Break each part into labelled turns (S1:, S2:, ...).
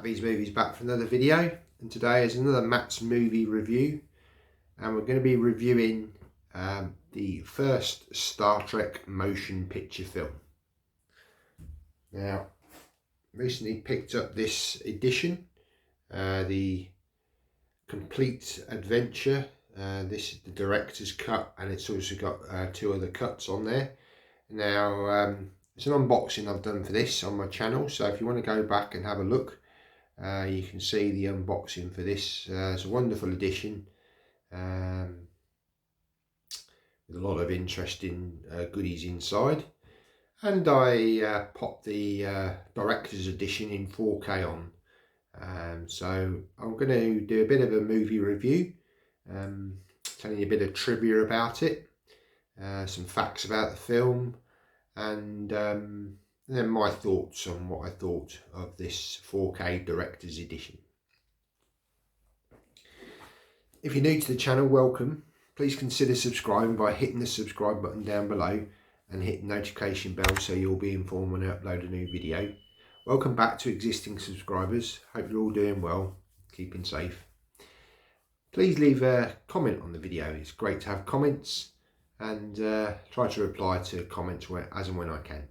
S1: Matt V's Movies back for another video, and today is another Matt's movie review, and we're going to be reviewing the first Star Trek motion picture film. Now, recently picked up this edition, the Complete Adventure. This is the director's cut, and it's also got two other cuts on there. Now, it's an unboxing I've done for this on my channel, so if you want to go back and have a look, you can see the unboxing for this. It's a wonderful edition with a lot of interesting goodies inside, and I popped the director's edition in 4K on. So I'm going to do a bit of a movie review, telling you a bit of trivia about it, some facts about the film, and then my thoughts on what I thought of this 4K director's edition. If you're new to the channel, welcome. Please consider subscribing by hitting the subscribe button down below and hit the notification bell so you'll be informed when I upload a new video. Welcome back to existing subscribers. Hope you're all doing well, keeping safe. Please leave a comment on the video. It's great to have comments, and try to reply to comments as and when I can.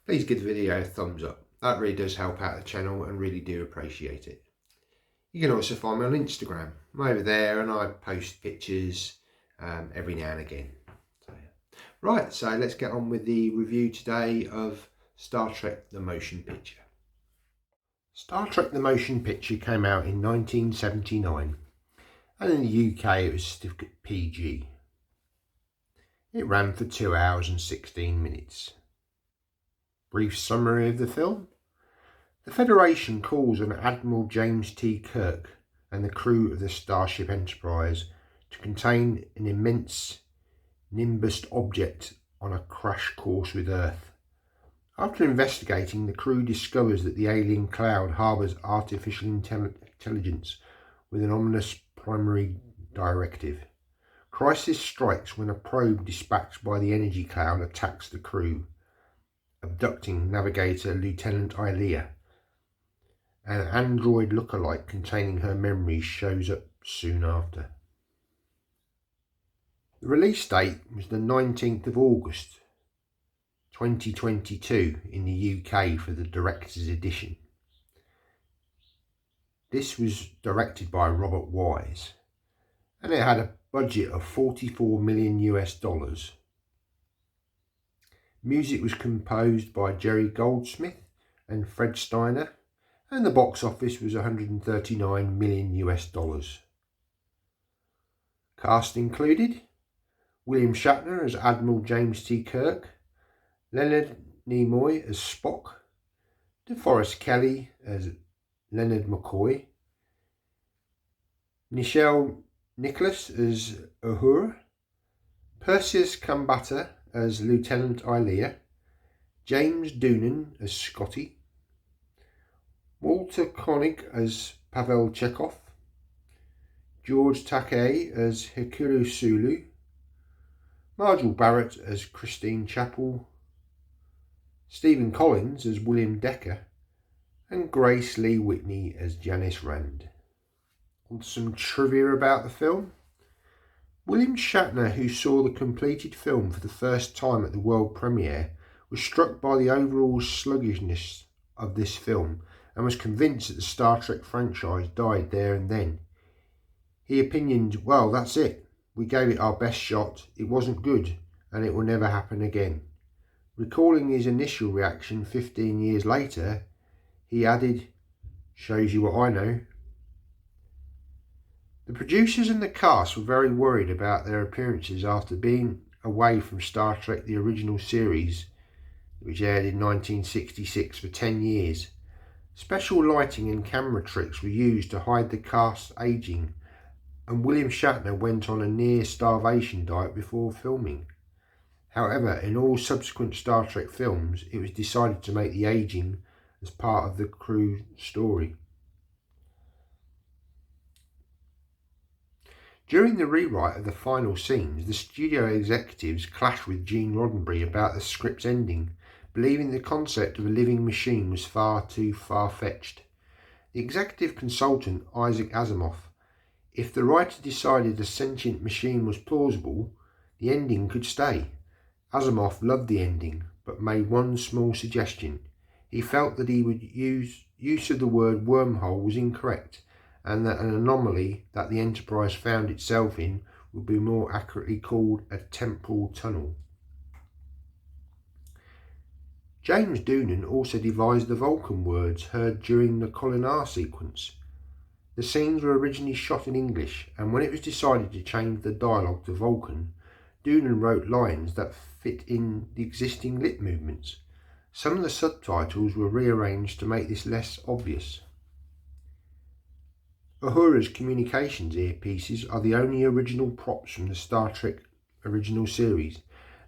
S1: Please give the video a thumbs up. That really does help out the channel, and really do appreciate it. You can also find me on Instagram. I'm over there and I post pictures every now and again. So, yeah. Right, so let's get on with the review today of Star Trek the Motion Picture. Star Trek the Motion Picture came out in 1979, and in the UK it was certificate PG. It ran for 2 hours and 16 minutes. Brief summary of the film. The Federation calls on Admiral James T. Kirk and the crew of the Starship Enterprise to contain an immense nimbus object on a crash course with Earth. After investigating, the crew discovers that the alien cloud harbours artificial intelligence with an ominous primary directive. Crisis strikes when a probe dispatched by the energy cloud attacks the crew, abducting navigator Lieutenant Ilea. An android lookalike containing her memories shows up soon after. The release date was the 19th of August 2022 in the UK for the director's edition. This was directed by Robert Wise, and it had a budget of $44 million US. Music was composed by Jerry Goldsmith and Fred Steiner, and the box office was $139 million US. Cast included William Shatner as Admiral James T. Kirk, Leonard Nimoy as Spock, DeForest Kelley as Leonard McCoy, Nichelle Nicholas as Uhura, Perseus Kambata as Lieutenant Ilea, James Doonan as Scotty, Walter Koenig as Pavel Chekhov, George Takei as Hikaru Sulu, Marshall Barrett as Christine Chappell, Stephen Collins as William Decker, and Grace Lee Whitney as Janice Rand. On to some trivia about the film. William Shatner, who saw the completed film for the first time at the world premiere, was struck by the overall sluggishness of this film and was convinced that the Star Trek franchise died there and then. He opinioned, "Well, that's it. We gave it our best shot. It wasn't good, and it will never happen again." Recalling his initial reaction 15 years later, he added, "Shows you what I know." The producers and the cast were very worried about their appearances after being away from Star Trek the original series, which aired in 1966 for 10 years. Special lighting and camera tricks were used to hide the cast's aging, and William Shatner went on a near-starvation diet before filming. However, in all subsequent Star Trek films, it was decided to make the aging as part of the crew story. During the rewrite of the final scenes, the studio executives clashed with Gene Roddenberry about the script's ending, believing the concept of a living machine was far too far-fetched. The executive consultant, Isaac Asimov, if the writer decided a sentient machine was plausible, the ending could stay. Asimov loved the ending, but made one small suggestion. He felt that he would use of the word wormhole was incorrect, and that an anomaly that the Enterprise found itself in would be more accurately called a temporal tunnel. James Doonan also devised the Vulcan words heard during the Kolinahr sequence. The scenes were originally shot in English, and when it was decided to change the dialogue to Vulcan, Doonan wrote lines that fit in the existing lip movements. Some of the subtitles were rearranged to make this less obvious. Uhura's communications earpieces are the only original props from the Star Trek original series.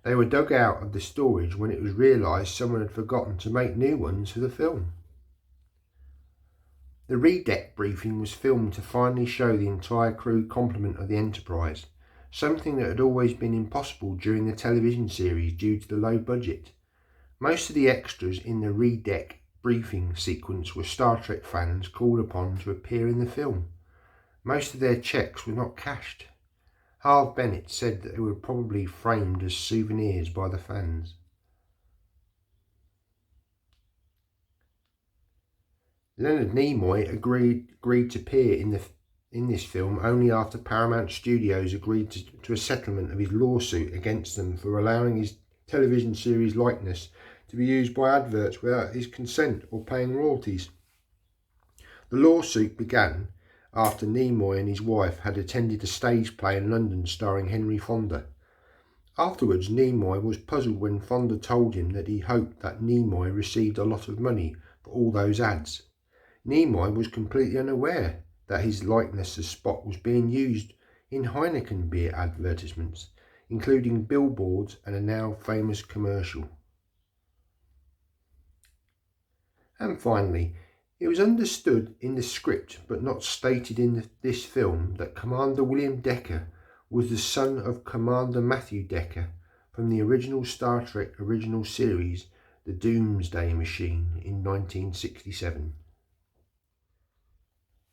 S1: They were dug out of the storage when it was realised someone had forgotten to make new ones for the film. The redeck briefing was filmed to finally show the entire crew complement of the Enterprise, something that had always been impossible during the television series due to the low budget. Most of the extras in the redeck briefing sequence were Star Trek fans called upon to appear in the film. Most of their checks were not cashed. Harve Bennett said that they were probably framed as souvenirs by the fans. Leonard Nimoy agreed to appear in this film only after Paramount Studios agreed to a settlement of his lawsuit against them for allowing his television series likeness to be used by adverts without his consent or paying royalties. The lawsuit began after Nimoy and his wife had attended a stage play in London starring Henry Fonda. Afterwards, Nimoy was puzzled when Fonda told him that he hoped that Nimoy received a lot of money for all those ads. Nimoy was completely unaware that his likeness as Spock was being used in Heineken beer advertisements, including billboards and a now famous commercial. And finally, it was understood in the script but not stated in this film that Commander William Decker was the son of Commander Matthew Decker from the original Star Trek original series, The Doomsday Machine, in 1967.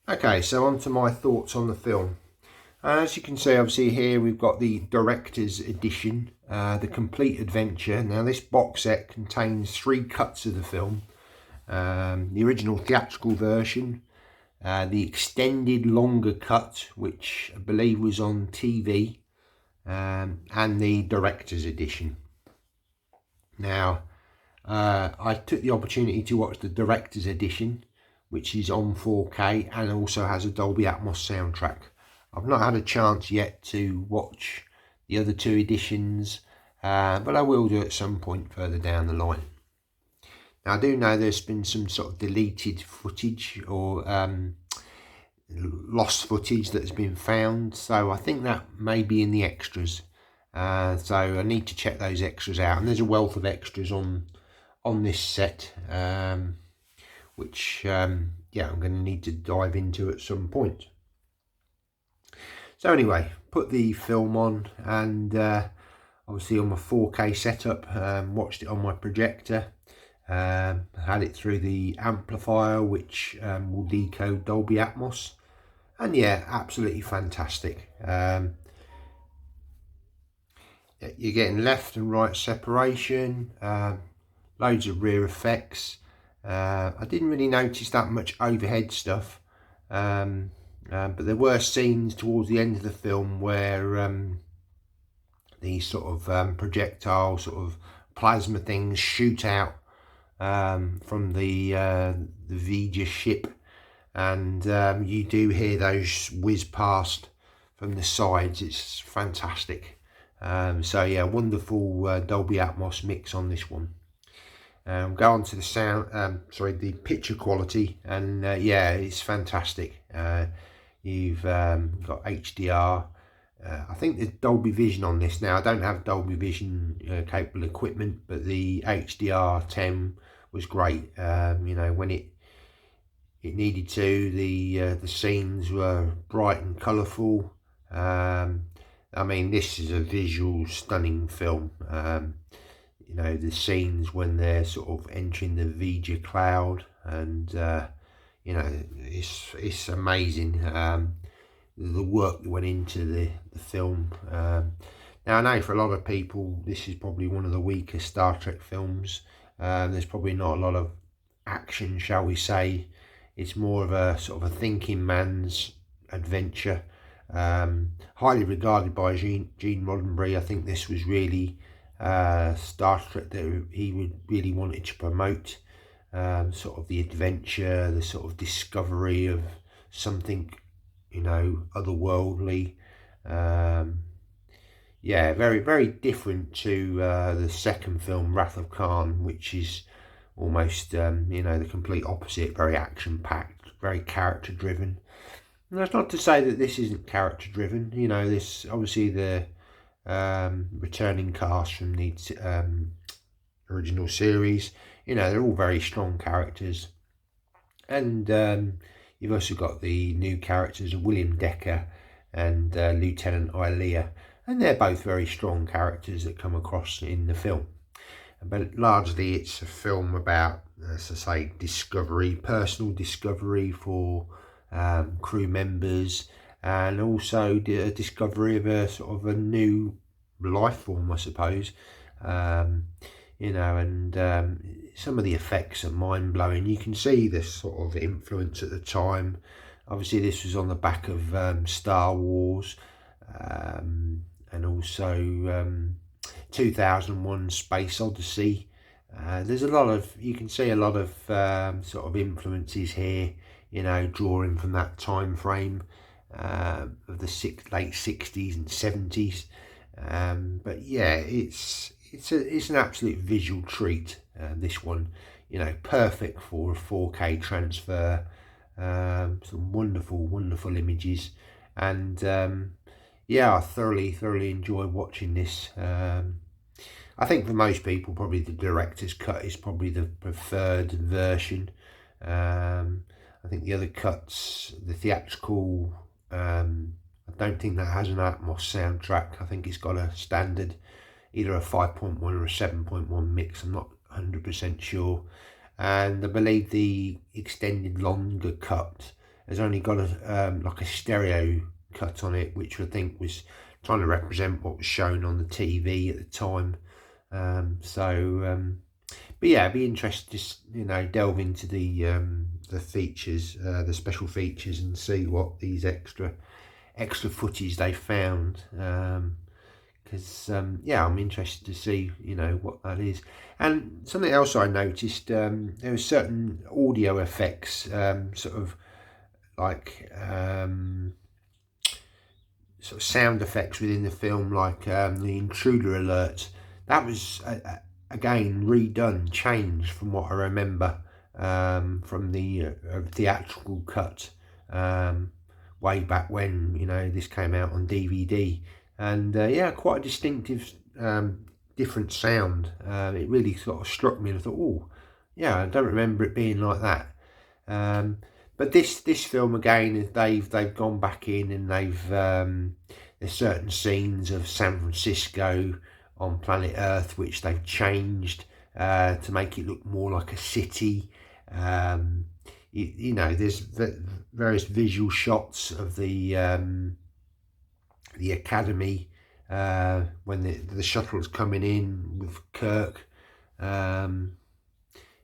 S1: Okay, so on to my thoughts on the film. As you can see, obviously here we've got the director's edition, The Complete Adventure. Now this box set contains 3 cuts of the film. The original theatrical version, the extended longer cut, which I believe was on TV, and the director's edition. Now, I took the opportunity to watch the director's edition, which is on 4K and also has a Dolby Atmos soundtrack. I've not had a chance yet to watch the other 2 editions, but I will do at some point further down the line. Now, I do know there's been some sort of deleted footage or lost footage that has been found, so I think that may be in the extras. So I need to check those extras out, and there's a wealth of extras on this set, which yeah, I'm going to need to dive into at some point. So anyway, put the film on, and obviously on my 4K setup, watched it on my projector. Had it through the amplifier, which will decode Dolby Atmos, and yeah, absolutely fantastic. You're getting left and right separation, loads of rear effects. I didn't really notice that much overhead stuff, but there were scenes towards the end of the film where these sort of projectile sort of plasma things shoot out from the Vija ship, and you do hear those whiz past from the sides. It's fantastic. So yeah, wonderful Dolby Atmos mix on this one. Go on to the sound, the picture quality, and yeah, it's fantastic. You've got HDR. I think there's Dolby Vision on this. Now, I don't have Dolby Vision capable equipment, but the HDR10 was great. You know, when it needed to, the scenes were bright and colourful. I mean, this is a visual stunning film. You know, the scenes when they're sort of entering the Vija cloud, and you know, it's amazing, the work that went into the film. Now I know for a lot of people this is probably one of the weaker Star Trek films. There's probably not a lot of action, shall we say. It's more of a sort of a thinking man's adventure. Highly regarded by Gene Roddenberry. I think this was really Star Trek that he would really wanted to promote. Sort of the adventure, the sort of discovery of something, you know, otherworldly. Yeah, very, very different to the second film, Wrath of Khan, which is almost, you know, the complete opposite, very action-packed, very character-driven. And that's not to say that this isn't character-driven. You know, this, obviously the returning cast from the original series, you know, they're all very strong characters. And you've also got the new characters of William Decker and Lieutenant Ilea, and they're both very strong characters that come across in the film. But largely it's a film about, as I say, discovery, personal discovery for crew members, and also the discovery of a sort of a new life form, I suppose. You know, and some of the effects are mind-blowing. You can see this sort of influence at the time. Obviously this was on the back of Star Wars, and also 2001 Space Odyssey. There's a lot of, you can see a lot of sort of influences here, you know, drawing from that time frame of the late 60s and 70s. But yeah, it's an absolute visual treat, this one, you know, perfect for a 4K transfer. Some wonderful images, and yeah, I thoroughly enjoy watching this. I think for most people probably the director's cut is probably the preferred version. I think the other cuts, the theatrical, I don't think that has an Atmos soundtrack. I think it's got a standard, either a 5.1 or a 7.1 mix. I'm not 100% sure. And I believe the extended longer cut has only got a like a stereo cut on it, which I think was trying to represent what was shown on the TV at the time. But yeah, I'd be interested to, you know, delve into the features, the special features, and see what these extra footage they found. Because yeah, I'm interested to see, you know, what that is. And something else I noticed, there were certain audio effects, sort of like sort of sound effects within the film, like the intruder alert. That was again redone, changed from what I remember from the theatrical cut way back when, you know, this came out on DVD. And yeah, quite a distinctive different sound. It really sort of struck me, and I thought, oh yeah, I don't remember it being like that. But this film again, they've gone back in, and there's certain scenes of San Francisco on planet Earth which they've changed to make it look more like a city. You know, there's various visual shots of the academy when the shuttle's coming in with Kirk.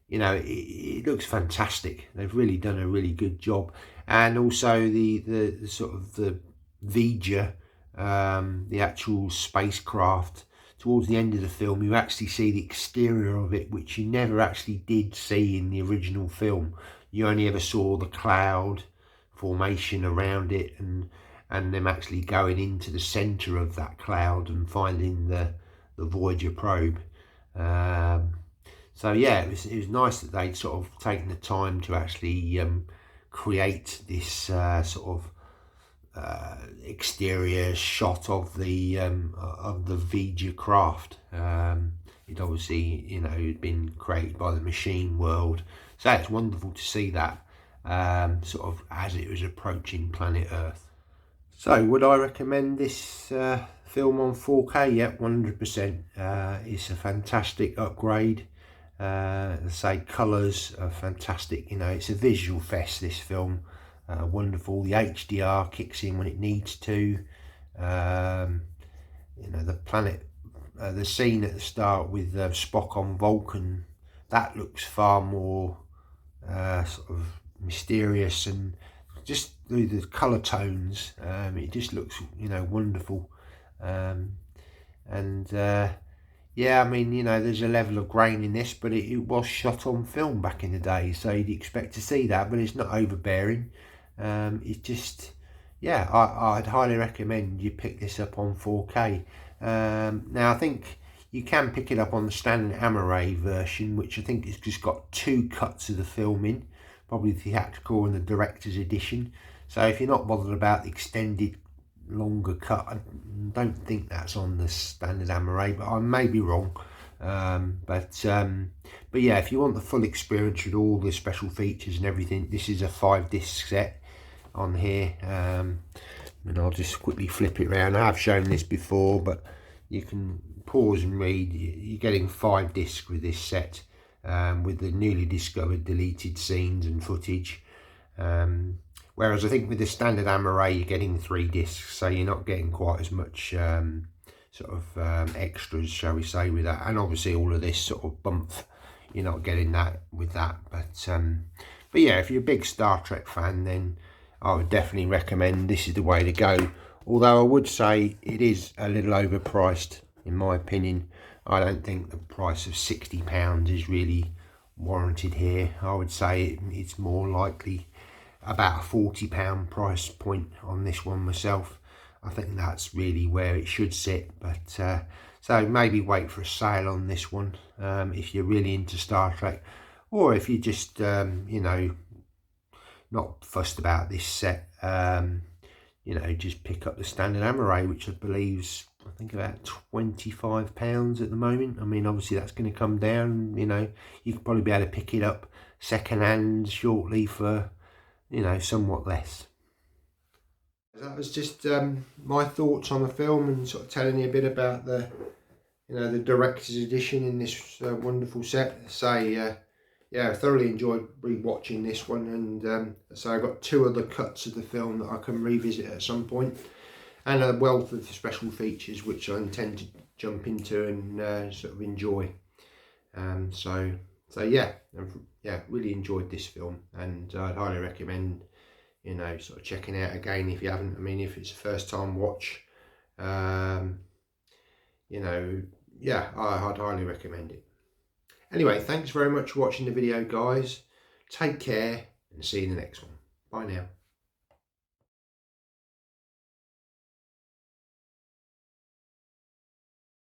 S1: You know, it looks fantastic. They've really done a really good job. And also the sort of the V'Ger, the actual spacecraft, towards the end of the film you actually see the exterior of it, which you never actually did see in the original film. You only ever saw the cloud formation around it, and them actually going into the center of that cloud and finding the Voyager probe. So yeah, it was nice that they'd sort of taken the time to actually create this sort of exterior shot of the V'Ger craft. It obviously, you know, had been created by the machine world, so it's wonderful to see that sort of as it was approaching planet Earth. So would I recommend this film on 4K? Yep, 100%. It's a fantastic upgrade. Say colours are fantastic. You know, it's a visual fest, this film. Wonderful. The HDR kicks in when it needs to. You know, the planet, the scene at the start with Spock on Vulcan, that looks far more sort of mysterious, and just through the colour tones, it just looks, you know, wonderful. Yeah, I mean, you know, there's a level of grain in this, but it was shot on film back in the day, so you'd expect to see that, but it's not overbearing. It's just, yeah, I'd highly recommend you pick this up on 4K. Now, I think you can pick it up on the standard Amaray version, which I think has just got 2 cuts of the film in, probably the theatrical and the director's edition. So if you're not bothered about the extended longer cut, I don't think that's on the standard Amaray, but I may be wrong. But yeah, if you want the full experience with all the special features and everything, this is a 5-disc set on here. And I'll just quickly flip it around. I have shown this before, but you can pause and read. You're getting 5 discs with this set, with the newly discovered deleted scenes and footage. Whereas I think with the standard Amaray, you're getting 3 discs, so you're not getting quite as much sort of extras, shall we say, with that. And obviously all of this sort of bump, you're not getting that with that. But yeah, if you're a big Star Trek fan, then I would definitely recommend this is the way to go. Although I would say it is a little overpriced, in my opinion. I don't think the price of £60 is really warranted here. I would say it's more likely about a £40 price point on this one myself. I think that's really where it should sit, but so maybe wait for a sale on this one if you're really into Star Trek, or if you just you know, not fussed about this set, you know, just pick up the standard Amaray, which I believe's, I think, about £25 at the moment. I mean, obviously that's going to come down. You know, you could probably be able to pick it up second hand shortly for, you know, somewhat less. That was just my thoughts on the film, and sort of telling you a bit about the, you know, the director's edition in this wonderful set. Yeah, I thoroughly enjoyed rewatching this one, and so I got 2 other cuts of the film that I can revisit at some point, and a wealth of special features which I intend to jump into and sort of enjoy. So yeah, really enjoyed this film, and I'd highly recommend, you know, sort of checking out again if you haven't. I mean, if it's a first time watch, you know, yeah, I'd highly recommend it. Anyway, thanks very much for watching the video, guys. Take care, and see you in the next one. Bye now.